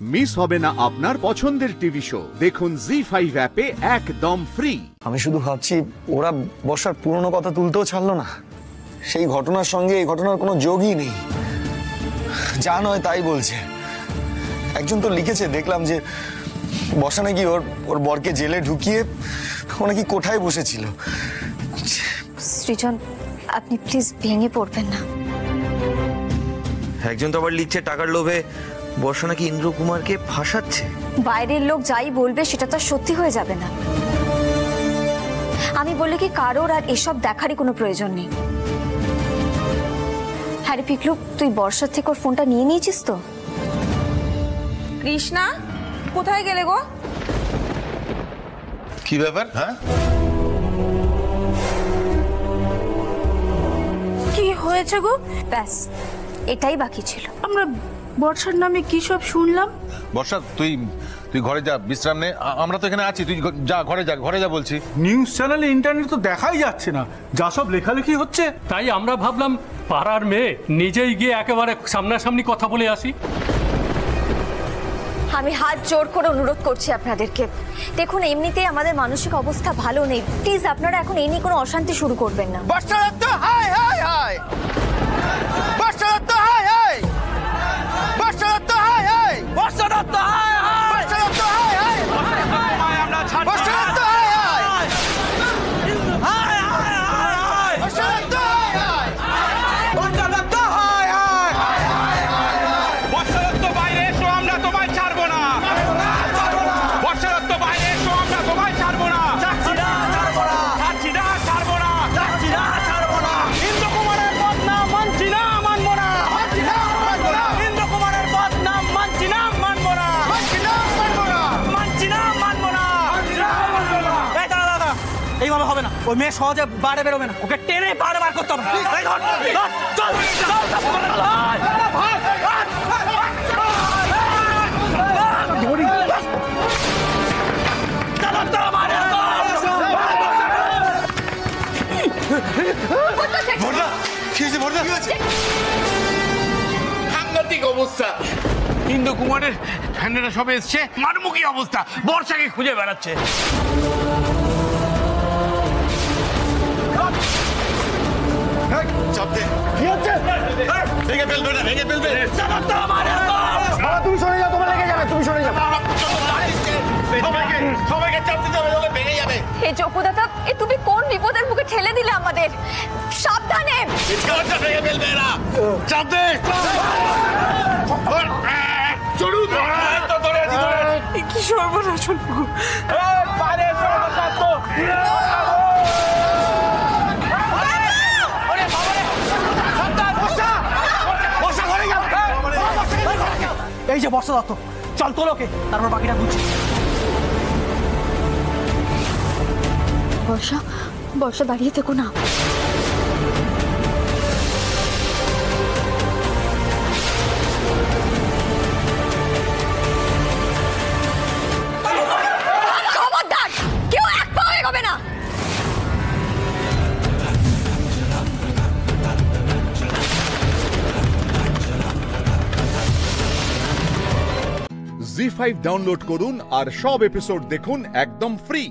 Miss হবে না আপনার পছন্দের টিভি শো। দেখুন জি5 অ্যাপে একদম ফ্রি। আমি শুধু ভাবছি ওরা বর্ষার পুরনো কথা তুলতেও ছাড়লো না। সেই ঘটনার সঙ্গে এই ঘটনার কোনো যোগই নেই। যা নয় তাই বলছে। একজন তো লিখেছে, দেখলাম যে বর্ষা নাকি ওর বরকে জেলে ঢুকিয়ে ও নাকি কোঠায় বসেছিল। সৃজন, আপনি প্লিজ ভেঙে পড়বেন না। একজন তো আবার লিখছে টাকার লোভে বর্ষা নাকি ইন্দ্র কুমারকে ফাঁসাচ্ছে। বাইরের লোক যাই বলবে সেটা তো সত্যি হয়ে যাবে না। আমি বলি কি কারোর আর এসব দেখারই কোনো প্রয়োজন নেই। হ্যারি পিকলু, তুই বর্ষার থেকে ওর ফোনটা নিয়ে নিয়েছিস তো? কৃষ্ণা, কোথায় গেলে গো? কি ব্যাপার? হ্যাঁ, কি হয়েছে গো? ব্যাস এটাই বাকি ছিল। আমরা বর্ষার নামে কি সব শুনলাম। বর্ষা তুই ঘরে যা, বিশ্রাম নে। আমরা তো এখানে আছি, তুই যা, ঘরে যা বলছি। নিউজ চ্যানেলে ইন্টারনেট তো দেখাই যাচ্ছে না, যা সব লেখালেখি হচ্ছে। তাই আমরা ভাবলাম পাড়ার মেয়ে নিজেই গিয়ে একেবারে সামনাসামনি কথা বলে আসি। আমি হাত জোর করে অনুরোধ করছি আপনাদেরকে, দেখুন এমনিতেই আমাদের মানসিক অবস্থা ভালো নেই। প্লিজ আপনারা এখন এই নিয়ে কোনো অশান্তি শুরু করবেন না। এইভাবে হবে না, ওই মেয়ে সহজে বাইরে বেরোবে না, ওকে টেনে বাইরে বার করতে হবে। সাংঘাতিক অবস্থা। ইন্দ্র কুমারের ফ্যানেরা সব এসছে, মারমুখী অবস্থা, বর্ষাকে খুঁজে বেড়াচ্ছে। তুমি সরে যাও, তোমার লেগে যাবে, তুমি সরে যাও। সবাইকে চাপ দিতে হবে, নাহলে ভেঙে যাবে। হে চকুদাদা, এ তুমি কোন বিপদের মুখে ঠেলে দিলে আমাদের। সাবধানে। ভেঙে ফেলবে এরা। চাপ দে। চলুন, কি সর্বনাশ হলো গো। এই যে বর্ষা দত্ত, চল তোলোকে, তারপর বাকিটা বুঝছি। বর্ষা, বর্ষা দাঁড়িয়ে থেকো না। খবরদার, কেউ এক পা এগোবে না। জি5 ডাউনলোড করুন আর সব এপিসোড দেখুন একদম ফ্রি।